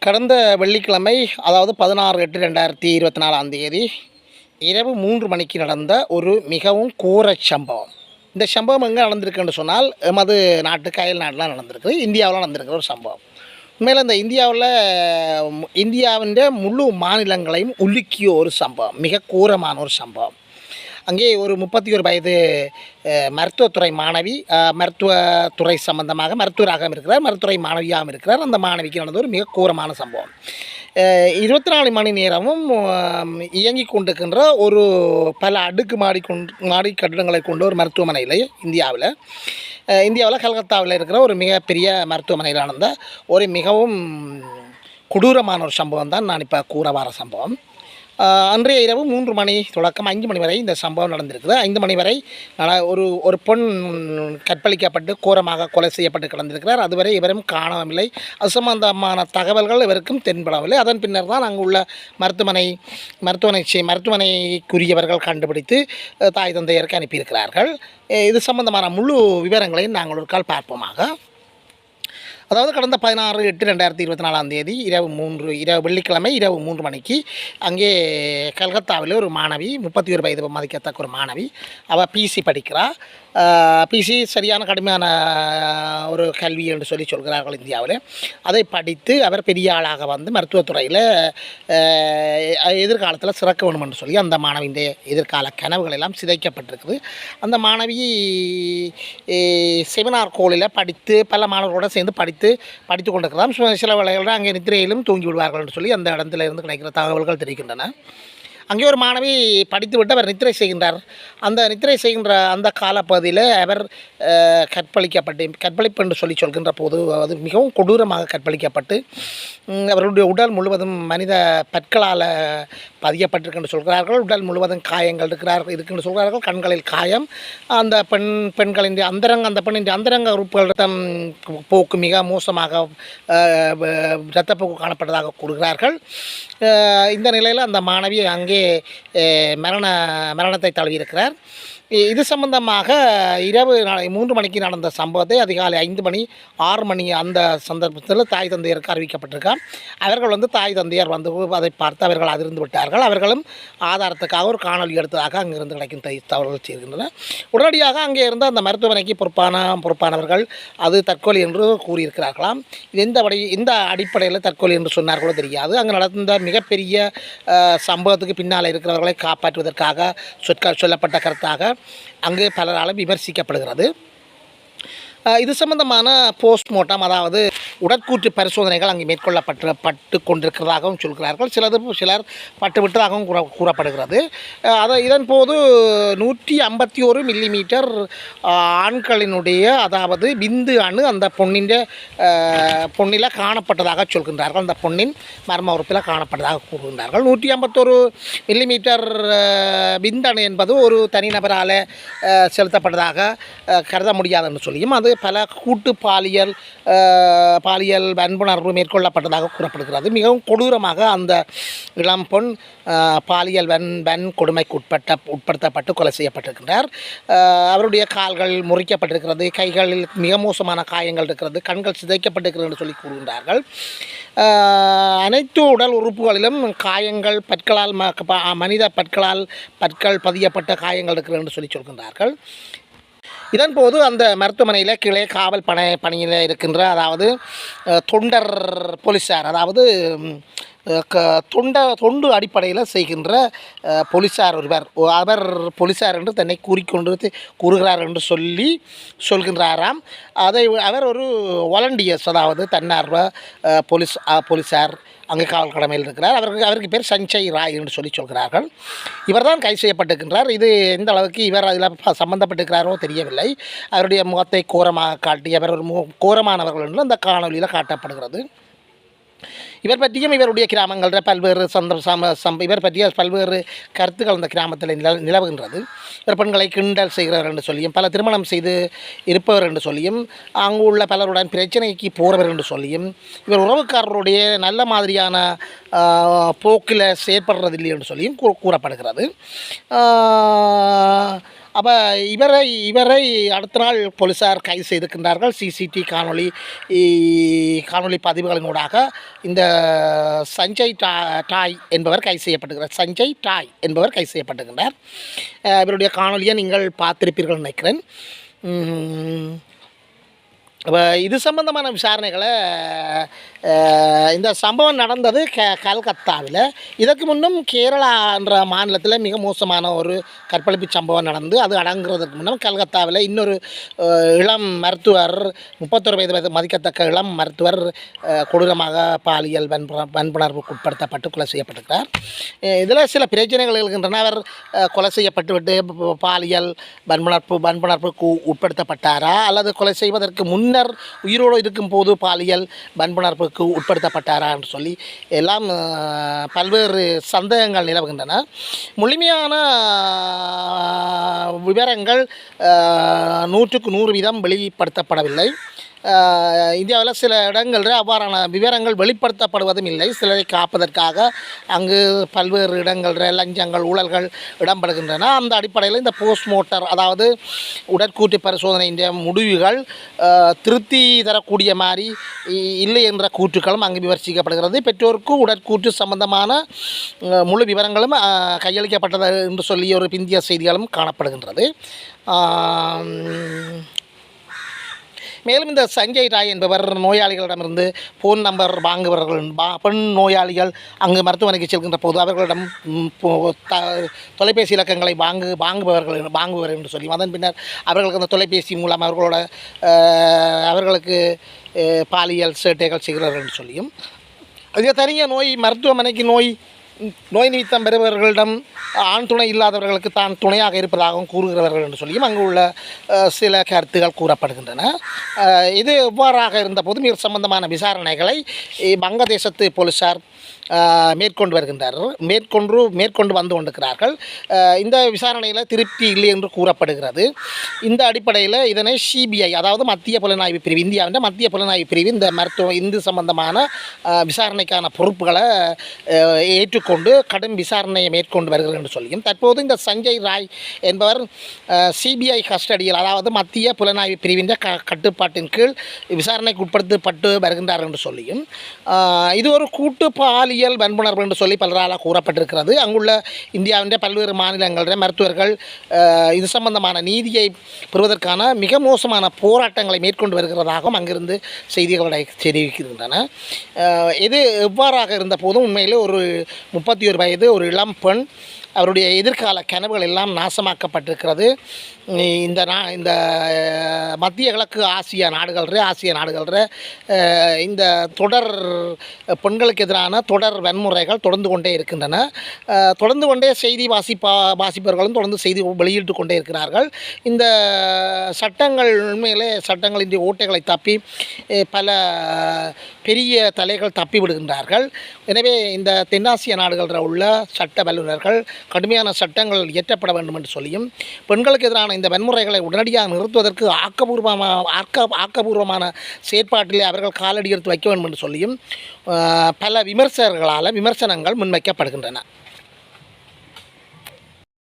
கடந்த வெள்ளிக்கிழமை, அதாவது 16/8/2024 இரவு 3 மணிக்கு நடந்த ஒரு மிகவும் கோரச் சம்பவம். இந்த சம்பவம் எங்கே நடந்திருக்குன்னு சொன்னால், எமது நாட்டுக்கு அயல் நாட்டில் நடந்திருக்கு. இந்தியாவில் நடந்திருக்கிற ஒரு சம்பவம். உண்மையில் இந்த இந்தியாவின் முழு மாநிலங்களையும் உலுக்கிய ஒரு சம்பவம், மிக கோரமான ஒரு சம்பவம். அங்கே ஒரு 31 வயது மருத்துவத்துறை மாணவி, மருத்துவத்துறை சம்பந்தமாக மருத்துவராகவும் இருக்கிறார், மருத்துவரை மாணவியாகவும் இருக்கிறார். அந்த மாணவிக்கு நடந்த ஒரு மிக கோரமான சம்பவம். 24 மணி நேரமும் இயங்கிக் கொண்டிருக்கின்ற ஒரு பல அடுக்கு மாடி கட்டிடங்களை கொண்ட ஒரு மருத்துவமனையில் இந்தியாவில் கல்கத்தாவில் இருக்கிற ஒரு மிகப்பெரிய மருத்துவமனையில் நடந்த ஒரு மிகவும் கொடூரமான ஒரு சம்பவம் தான் நான் இப்போ கூற வர சம்பவம். அன்றைய இரவு 3 மணி தொடக்கம் 5 மணி வரை இந்த சம்பவம் நடந்திருக்குது. 5 மணி வரை ஒரு பெண் கற்பழிக்கப்பட்டு கோரமாக கொலை செய்யப்பட்டு கிடந்திருக்கிறார். அதுவரை இவரும் காணவில்லை. அது சம்பந்தமான தகவல்கள் இவருக்கும் தென்படவில்லை. அதன் பின்னர் தான் அங்கு உள்ள மருத்துவமனைக்குரியவர்கள் கண்டுபிடித்து தாய் தந்தையருக்கு அனுப்பியிருக்கிறார்கள். இது சம்பந்தமான முழு விவரங்களையும் நாங்கள் ஒரு கால் பார்ப்போமாக. அதாவது கடந்த 16/8/2024 இரவு வெள்ளிக்கிழமை இரவு 3 மணிக்கு அங்கே கல்கத்தாவில் ஒரு மாணவி, 31 வயது மதிக்கத்தக்க ஒரு மாணவி, அவள் பிசி படிக்கிறாள். பிசி சரியான கடுமையான ஒரு கல்வி என்று சொல்கிறார்கள் இந்தியாவில். அதை படித்து அவர் பெரிய ஆளாக வந்து மருத்துவத்துறையில் எதிர்காலத்தில் சிறக்க வேணும் என்று சொல்லி அந்த மாணவியின் எதிர்கால கனவுகள் எல்லாம் சிதைக்கப்பட்டிருக்குது. அந்த மாணவி செமினார் கோலில் படித்து பல மாணவர்களோடு சேர்ந்து படித்து கொண்டிருக்கலாம். சில வேளைகளில் அங்கே நித்திரையிலும் தூங்கி விடுவார்கள் என்று சொல்லி அந்த இடத்துல இருந்து கிடைக்கிற தகவல்கள் தெரிவிக்கின்றன. அங்கே ஒரு மாணவி படித்துவிட்டு அவர் நித்திரை செய்கின்றார். அந்த நித்திரை செய்கின்ற அந்த காலப்பகுதியில் அவர் கற்பழிப்பு என்று சொல்கின்ற போது அது மிகவும் கொடூரமாக கற்பழிக்கப்பட்டு அவருடைய உடல் முழுவதும் மனித பற்களால் பதியப்பட்டிருக்குன்னு சொல்கிறார்கள். உடல் முழுவதும் காயங்கள் இருக்குன்னு சொல்கிறார்கள். கண்களில் காயம். அந்த பெண்களின் அந்த பெண்ணின் அந்தரங்க உறுப்புகள் போக்கு மிக மோசமாக இரத்தப்போக்கு காணப்பட்டதாக கூறுகிறார்கள். இந்த நிலையில் அந்த மாணவி அங்கே மரணத்தை தழுவியிருக்கிறார். இது சம்பந்தமாக இரவு 3 மணிக்கு நடந்த சம்பவத்தை அதிகாலை 5 மணி 6 மணி அந்த சந்தர்ப்பத்தில் தாய் தந்தையருக்கு அறிவிக்கப்பட்டிருக்கார். அவர்கள் தாய் தந்தையர் அதை பார்த்து அவர்கள் அதிர்ந்து விட்டார்கள். அவர்களும் ஆதாரத்துக்காக ஒரு காணொலி எடுத்ததாக அங்கிருந்து கிடைக்கும் தகவல்கள் செய்கின்றன. உடனடியாக அங்கே இருந்த அந்த மருத்துவமனைக்கு பொறுப்பானவர்கள் அது தற்கொலை என்று கூறியிருக்கிறார்களாம். இந்த அடிப்படையில் தற்கொலை என்று சொன்னார்களோ தெரியாது. அங்கே நடந்த மிகப்பெரிய சம்பவத்துக்கு பின்னால் இருக்கிறவர்களை காப்பாற்றுவதற்காக சொல்லப்பட்ட கருத்தாக அங்கு பலராலும் விமர்சிக்கப்படுகிறது. இது சம்பந்தமான போஸ்ட்மார்ட்டம், அதாவது உடற்கூற்று பரிசோதனைகள் அங்கே மேற்கொள்ளப்பட்டு கொண்டிருக்கிறதாகவும் சொல்கிறார்கள். சிலர் பட்டுவிட்டதாகவும் கூறப்படுகிறது. இதன் போது 151 மில்லிமீட்டர் ஆண்களினுடைய, அதாவது விந்து அணு அந்த பொண்ணில் காணப்பட்டதாக சொல்கின்றார்கள். அந்த பொண்ணின் மர்ம உறுப்பில் காணப்பட்டதாக கூறுகின்றார்கள். 151 மில்லிமீட்டர் விந்தணு என்பது ஒரு தனிநபரால் செலுத்தப்பட்டதாக கருத முடியாது என்று சொல்லியும் அது பல கூட்டு பாலியல் வன்புணர்வு மேற்கொள்ளப்பட்டதாக கூறப்படுகிறது. மிகவும் கொடூரமாக அந்த இளம் பெண் பாலியல் கொடுமைக்கு உட்படுத்தப்பட்டு கொலை செய்யப்பட்டிருக்கின்றார். அவருடைய கால்கள் முறிக்கப்பட்டிருக்கிறது, கைகளில் மிக மோசமான காயங்கள் இருக்கிறது, கண்கள் சிதைக்கப்பட்டிருக்கிறது என்று சொல்லி கூறுகின்றார்கள். அனைத்து உடல் உறுப்புகளிலும் காயங்கள், மனித பற்கள் பதியப்பட்ட காயங்கள் இருக்கிறது என்று சொல்கின்றார்கள். இதன்போது அந்த மருத்துவமனையில் கீழே காவல் பணியில் இருக்கின்ற, அதாவது தொண்டர் போலீஸார், அதாவது தொண்டு அடிப்படையில் செய்கின்ற போலீஸார் அவர் போலீஸார் என்று தன்னை கூறுகிறார் என்று சொல்கின்றாராம். அவர் ஒரு வாலண்டியர்ஸ், அதாவது தன்னார்வ போலீஸார் அங்கே காவல் கடமையில் இருக்கிறார். அவருக்கு பேர் சஞ்சய் ராய் என்று சொல்கிறார்கள். இவர் தான் கைது செய்யப்பட்டிருக்கின்றார். இது எந்த அளவுக்கு இவர் அதில் சம்பந்தப்பட்டிருக்கிறாரோ தெரியவில்லை. அவருடைய முகத்தை கோரமாக காட்டி அவர் ஒரு கோரமானவர்கள் என்று அந்த காணொலியில் காட்டப்படுகிறது. இவர் பற்றியும் இவருடைய கிராமங்களில் பல்வேறு இவர் பற்றிய பல்வேறு கருத்துக்கள் அந்த கிராமத்தில் நிலவுகின்றது. இவர் பெண்களை கிண்டல் செய்கிறவர் என்று சொல்லியும், பல திருமணம் செய்து இருப்பவர் என்று சொல்லியும், அங்கு உள்ள பலருடன் பிரச்சனைக்கு போகிறவர் என்று சொல்லியும், இவர் உறவுக்காரருடைய நல்ல மாதிரியான போக்கில் செயற்படுறதில்லை என்று சொல்லியும் கூறப்படுகிறது. அப்போ இவரை அடுத்த நாள் போலீஸார் கைது செய்திருக்கின்றார்கள். காணொளி பதிவுகளினூடாக இந்த சஞ்சய் டாய் என்பவர் கைது செய்யப்பட்டிருக்கிறார். சஞ்சய் டாய் என்பவர் கைது செய்யப்பட்டிருக்கின்றார். இவருடைய காணொலியை நீங்கள் பார்த்திருப்பீர்கள் நினைக்கிறேன். இப்போ இது சம்பந்தமான விசாரணைகளை இந்த சம்பவம் நடந்தது கல்கத்தாவில். இதற்கு முன்னும் கேரளா என்ற மாநிலத்தில் மிக மோசமான ஒரு கற்பழிப்பு சம்பவம் நடந்து அது அடங்குறதுக்கு முன்னும் கல்கத்தாவில் இன்னொரு இளம் மருத்துவர் 31 வயது மதிக்கத்தக்க இளம் மருத்துவர் கொடூரமாக பாலியல் வன்புணர்வுக்கு உட்படுத்தப்பட்டு கொலை செய்யப்பட்டிருக்கிறார். இதில் சில பிரச்சனைகள் இருக்கின்றன. அவர் கொலை செய்யப்பட்டுவிட்டு பாலியல் வன்புணர்வுக்கு உட்படுத்தப்பட்டாரா அல்லது கொலை செய்வதற்கு முன்னர் உயிரோடு இருக்கும் போது பாலியல் வன்புணர்வுக்கு உட்படுத்தப்பட்டாரா என்று சொல்லி எல்லாம் பல்வேறு சந்தேகங்கள் நிலவுகின்றன. முழுமையான விவரங்கள் 100க்கு 100% வெளிப்படுத்தப்படவில்லை. இந்தியாவில் சில இடங்களில் அவ்வாறான விவரங்கள் வெளிப்படுத்தப்படுவதும் இல்லை. சிலரை காப்பதற்காக அங்கு பல்வேறு இடங்களில் லஞ்சங்கள் ஊழல்கள் இடம்பெறுகின்றன. அந்த அடிப்படையில் இந்த போஸ்ட்மார்ட்டம் அதாவது உடற்கூற்று பரிசோதனை முடிவுகள் திருப்தி தரக்கூடிய மாதிரி இல்லை என்ற கூற்றுக்களும் அங்கு விமர்சிக்கப்படுகிறது. பெற்றோருக்கு உடற்கூற்று சம்பந்தமான முழு விவரங்களும் கையளிக்கப்பட்டது என்று சொல்லி ஒரு பிந்திய செய்திகளும் காணப்படுகின்றது. மேலும் இந்த சஞ்சய் ராய் என்பவர் நோயாளிகளிடமிருந்து ஃபோன் நம்பர் வாங்குபவர்கள் பெண் நோயாளிகள் அங்கு மருத்துவமனைக்கு செல்கின்ற போது அவர்களிடம் தொலைபேசி இலக்கங்களை வாங்குபவர் என்று சொல்லி அதன் பின்னர் அவர்களுக்கு அந்த தொலைபேசி மூலம் அவர்களுக்கு பாலியல் சேட்டைகள் செய்கிறார்கள் என்று சொல்லியும் அதிக தனிய மருத்துவமனைக்கு நோய் நிமித்தம் பெறுபவர்களிடம் ஆண் துணை இல்லாதவர்களுக்கு தான் துணையாக இருப்பதாகவும் கூறுகிறவர்கள் என்று சொல்லியும் அங்கு உள்ள சில கருத்துகள் கூறப்படுகின்றன. இது எவ்வாறாக இருந்தபோதும் இது சம்பந்தமான விசாரணைகளை வங்கதேசத்து போலீஸார் மேற்கொண்டு வருகின்றார்கள். மேற்கொண்டு வந்து கொண்டிருக்கிறார்கள். இந்த விசாரணையில் திருப்தி இல்லை என்று கூறப்படுகிறது. இந்த அடிப்படையில் இதனை சிபிஐ அதாவது மத்திய புலனாய்வு பிரிவு இந்தியாவின் மத்திய புலனாய்வு பிரிவு இந்த சம்பந்தமான விசாரணைக்கான பொறுப்புகளை ஏற்றுக்கொண்டு கடும் விசாரணையை மேற்கொண்டு வருகிறது என்று சொல்லியும் தற்போது இந்த சஞ்சய் ராய் என்பவர் சிபிஐ கஸ்டடியில் அதாவது மத்திய புலனாய்வு பிரிவின் கட்டுப்பாட்டின் கீழ் விசாரணைக்கு உட்படுத்தப்பட்டு வருகின்றார் என்று சொல்லியும் இது ஒரு கூட்டு பாலியல் வன்புணர்வு என்று சொல்லி பலரால் கூறப்பட்டிருக்கிறது. அங்குள்ள இந்தியாவின் பல்வேறு மாநிலங்களில் மருத்துவர்கள் இது சம்பந்தமான நீதியை பெறுவதற்கான மிக மோசமான போராட்டங்களை மேற்கொண்டு வருகிறதாகவும் அங்கிருந்து செய்திகளை தெரிவிக்கின்றன. இது எவ்வாறாக இருந்த போதும் உண்மையிலே ஒரு 31 வயது ஒரு இளம் பெண் அவருடைய எதிர்கால கனவுகள் எல்லாம் நாசமாக்கப்பட்டிருக்கிறது. இந்த மத்திய கிழக்கு ஆசிய நாடுகளில் இந்த தொடர் பெண்களுக்கு எதிரான தொடர் வன்முறைகள் தொடர்ந்து கொண்டே இருக்கின்றன. தொடர்ந்து கொண்டே செய்தி வாசிப்பவர்களும் தொடர்ந்து செய்தி வெளியிட்டு கொண்டே இருக்கிறார்கள். இந்த சட்டங்கள் உண்மையிலே சட்டங்களின் ஓட்டைகளை தப்பி பல பெரிய தலைகள் தப்பி விடுகின்றார்கள். எனவே இந்த தென்னாசிய நாடுகளில் உள்ள சட்ட வல்லுநர்கள் கடுமையான சட்டங்கள் இயற்றப்பட வேண்டும் என்று சொல்லியும் பெண்களுக்கு எதிரான இந்த வன்முறைகளை உடனடியாக நிறுத்துவதற்கு ஆக்கபூர்வமான செயற்பாட்டிலே அவர்கள் காலடி எடுத்து வைக்க வேண்டும் என்று சொல்லியும் பல விமர்சனங்கள் முன்வைக்கப்படுகின்றன.